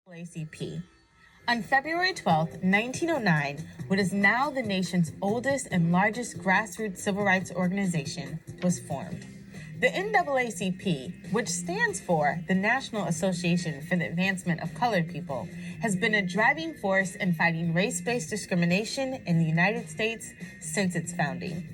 NAACP. On February 12, 1909, what is now the nation's oldest and largest grassroots civil rights organization, was formed. The NAACP, which stands for the National Association for the Advancement of Colored People, has been a driving force in fighting race-based discrimination in the United States since its founding.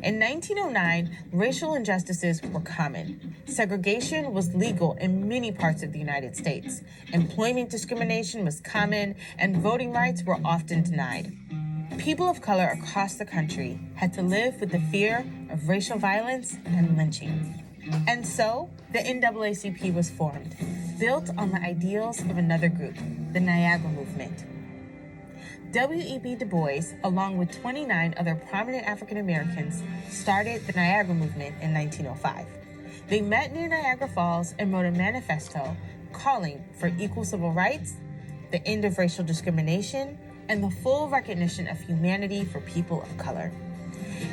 In 1909, racial injustices were common. Segregation was legal in many parts of the United States. Employment discrimination was common, and voting rights were often denied. People of color across the country had to live with the fear of racial violence and lynching. And so, the NAACP was formed, built on the ideals of another group, the Niagara Movement. W.E.B. Du Bois, along with 29 other prominent African Americans, started the Niagara Movement in 1905. They met near Niagara Falls and wrote a manifesto calling for equal civil rights, the end of racial discrimination, and the full recognition of humanity for people of color.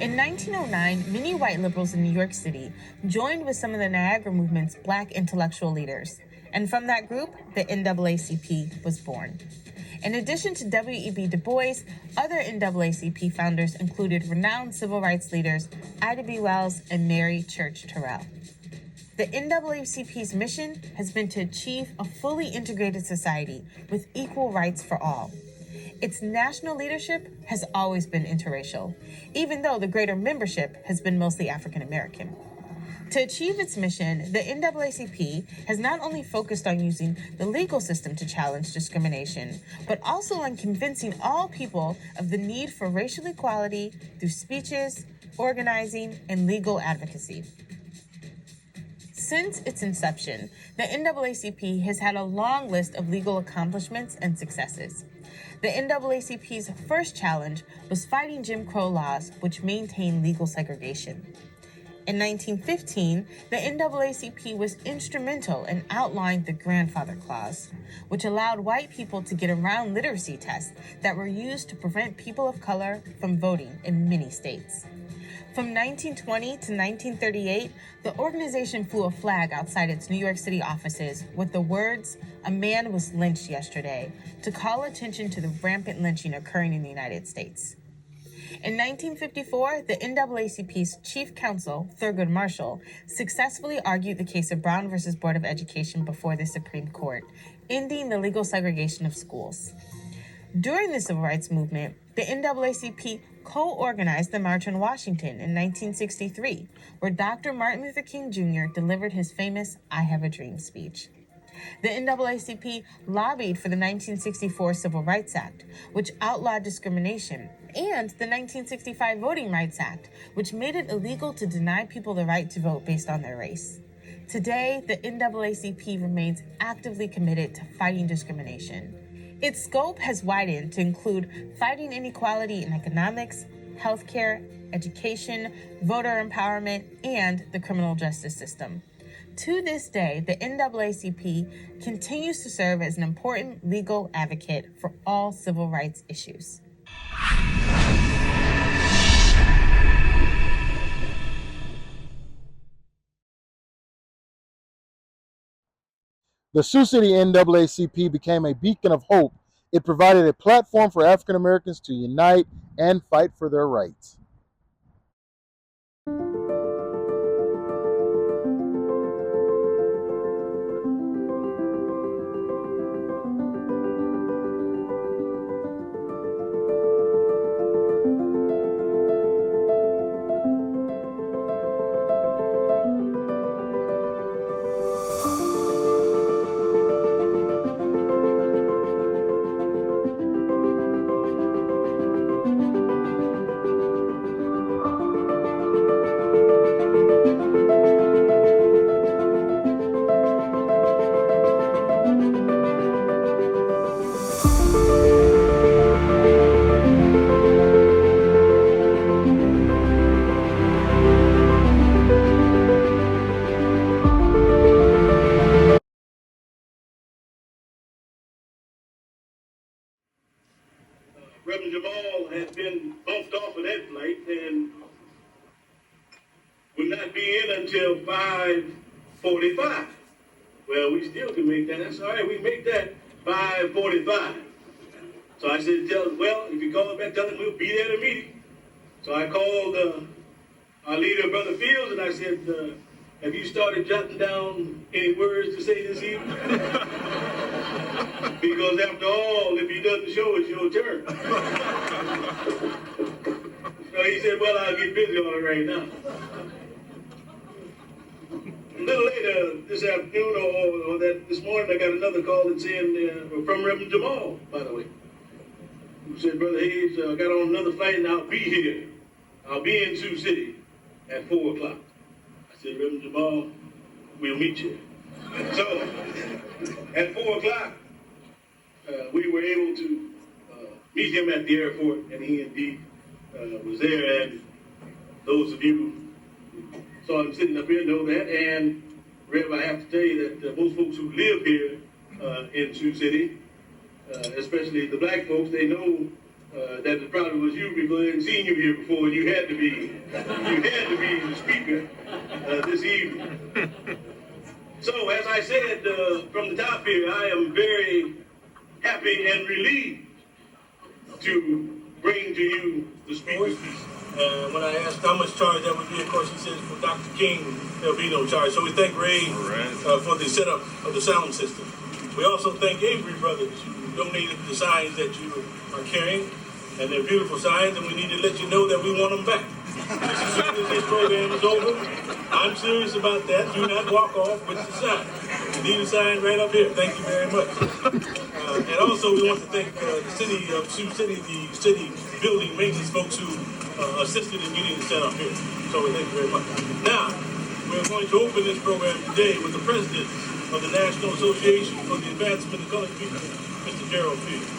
In 1909, many white liberals in New York City joined with some of the Niagara Movement's Black intellectual leaders, and from that group, the NAACP was born. In addition to W.E.B. Du Bois, other NAACP founders included renowned civil rights leaders Ida B. Wells and Mary Church Terrell. The NAACP's mission has been to achieve a fully integrated society with equal rights for all. Its national leadership has always been interracial, even though the greater membership has been mostly African American. To achieve its mission, the NAACP has not only focused on using the legal system to challenge discrimination, but also on convincing all people of the need for racial equality through speeches, organizing, and legal advocacy. Since its inception, the NAACP has had a long list of legal accomplishments and successes. The NAACP's first challenge was fighting Jim Crow laws, which maintained legal segregation. In 1915, the NAACP was instrumental in outlawing the Grandfather Clause, which allowed white people to get around literacy tests that were used to prevent people of color from voting in many states. From 1920 to 1938, the organization flew a flag outside its New York City offices with the words, "A man was lynched yesterday," to call attention to the rampant lynching occurring in the United States. In 1954, the NAACP's chief counsel, Thurgood Marshall, successfully argued the case of Brown versus Board of Education before the Supreme Court, ending the legal segregation of schools. During the Civil Rights Movement, the NAACP co-organized the March on Washington in 1963, where Dr. Martin Luther King Jr. delivered his famous "I Have a Dream" speech. The NAACP lobbied for the 1964 Civil Rights Act, which outlawed discrimination, and the 1965 Voting Rights Act, which made it illegal to deny people the right to vote based on their race. Today, the NAACP remains actively committed to fighting discrimination. Its scope has widened to include fighting inequality in economics, healthcare, education, voter empowerment, and the criminal justice system. To this day, the NAACP continues to serve as an important legal advocate for all civil rights issues. The Sioux City NAACP became a beacon of hope. It provided a platform for African Americans to unite and fight for their rights. Reverend Jamal has been bumped off of that flight and will not be in until 5:45. Well, we still can make that. That's all right. We can make that 5:45. So I said, if you call back, tell him we'll be there at a meeting. So I called our leader, Brother Fields, and I said, have you started jotting down any words to say this evening? Because after all, if he doesn't show, it's your turn. So he said, well, I'll get busy on it right now. A little later this afternoon, or this morning, I got another call that saying, from Reverend Jamal, by the way, who said, Brother Hayes, I got on another flight and I'll be here. I'll be in Sioux City at 4 o'clock. I said, Reverend Jamal, we'll meet you. So, at 4 o'clock, we were able to meet him at the airport, and he indeed was there. And those of you who saw him sitting up here know that. And, Rev, I have to tell you that most folks who live here in Sioux City, especially the black folks, they know that it probably was you because they hadn't seen you here before, and you had to be the speaker this evening. So, as I said from the top here, I am very happy and relieved to bring to you the speaker's piece. When I asked how much charge that would be, of course, he says for Dr. King, there'll be no charge. So we thank Ray for the setup of the sound system. We also thank Avery Brothers, who donated the signs that you are carrying, and they're beautiful signs, and we need to let you know that we want them back. As soon as this program is over, I'm serious about that. Do not walk off with the sign. You need a sign right up here. Thank you very much. And also, we want to thank the city of Sioux City, the city building maintenance folks who assisted in getting it set up here. So we thank you very much. Now, we're going to open this program today with the president of the National Association for the Advancement of Colored People, Mr. Gerald Fields.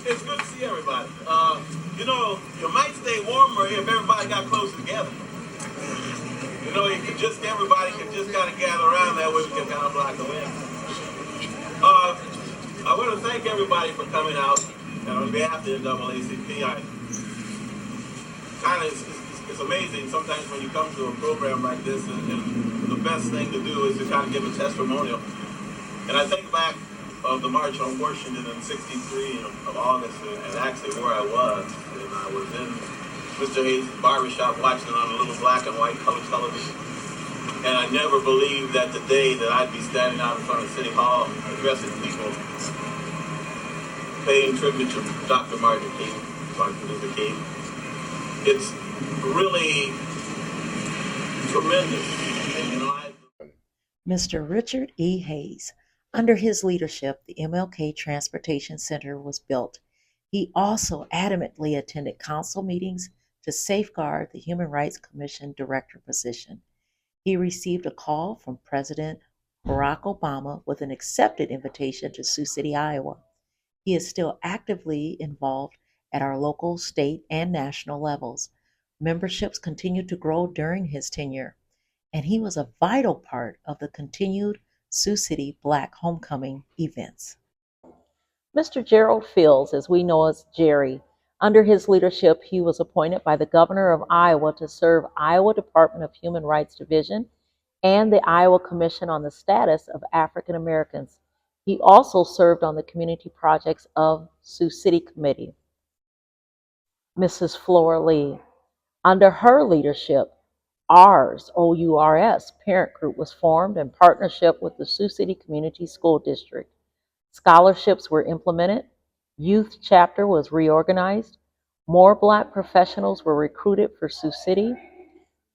It's good to see everybody. You might stay warmer if everybody got closer together. Everybody can just kind of gather around that way we can kind of block the wind. I want to thank everybody for coming out. And on behalf of the NAACP, it's amazing sometimes when you come to a program like this, and the best thing to do is to kind of give a testimonial. And I think back of the March on Washington in '63 of August, and actually where I was, and I was in Mr. Hayes' barbershop watching it on a little black and white color television. And I never believed that the day that I'd be standing out in front of City Hall addressing people, paying tribute to Dr. Martin Luther King. It's really tremendous. And, Mr. Richard E. Hayes. Under his leadership, the MLK Transportation Center was built. He also adamantly attended council meetings to safeguard the Human Rights Commission director position. He received a call from President Barack Obama with an accepted invitation to Sioux City, Iowa. He is still actively involved at our local, state, and national levels. Memberships continued to grow during his tenure, and he was a vital part of the continued Sioux City Black Homecoming events. Mr. Gerald Fields, as we know as Jerry, under his leadership, he was appointed by the governor of Iowa to serve Iowa Department of Human Rights Division and the Iowa Commission on the Status of African Americans. He also served on the Community Projects of Sioux City Committee. Mrs. Flora Lee, under her leadership, OURS parent group was formed in partnership with the Sioux City Community School District. Scholarships were implemented, youth chapter was reorganized, more Black professionals were recruited for Sioux City,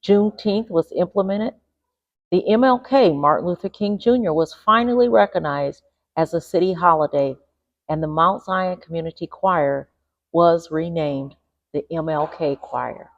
Juneteenth was implemented, the MLK, Martin Luther King Jr., was finally recognized as a city holiday, and the Mount Zion Community Choir was renamed the MLK Choir.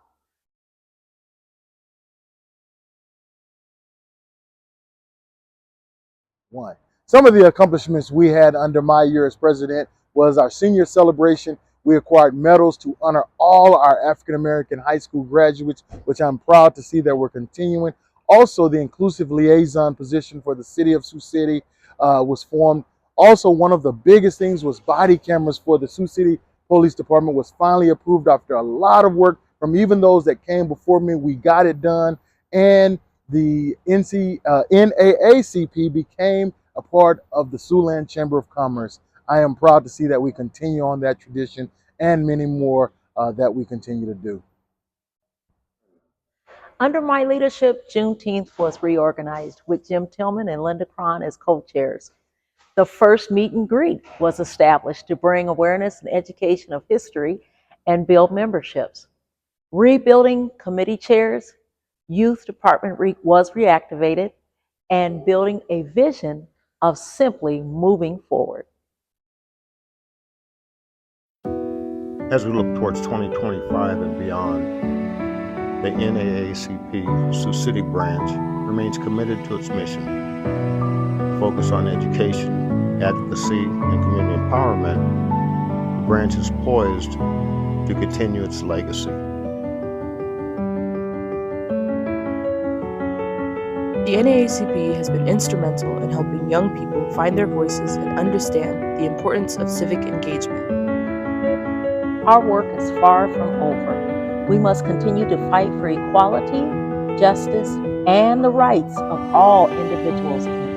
One. Some of the accomplishments we had under my year as president was our senior celebration. We acquired medals to honor all our African American high school graduates, which I'm proud to see that we're continuing. Also, the inclusive liaison position for the city of Sioux City was formed. Also, one of the biggest things was body cameras for the Sioux City Police Department was finally approved after a lot of work from even those that came before me. We got it done, and the NAACP became a part of the Siouxland Chamber of Commerce. I am proud to see that we continue on that tradition and many more that we continue to do. Under my leadership, Juneteenth was reorganized with Jim Tillman and Linda Cron as co-chairs. The first meet and greet was established to bring awareness and education of history and build memberships. Rebuilding committee chairs, youth department was reactivated, and building a vision of simply moving forward. As we look towards 2025 and beyond, the NAACP Sioux City branch remains committed to its mission. Focused on education, advocacy, and community empowerment, the branch is poised to continue its legacy. The NAACP has been instrumental in helping young people find their voices and understand the importance of civic engagement. Our work is far from over. We must continue to fight for equality, justice, and the rights of all individuals and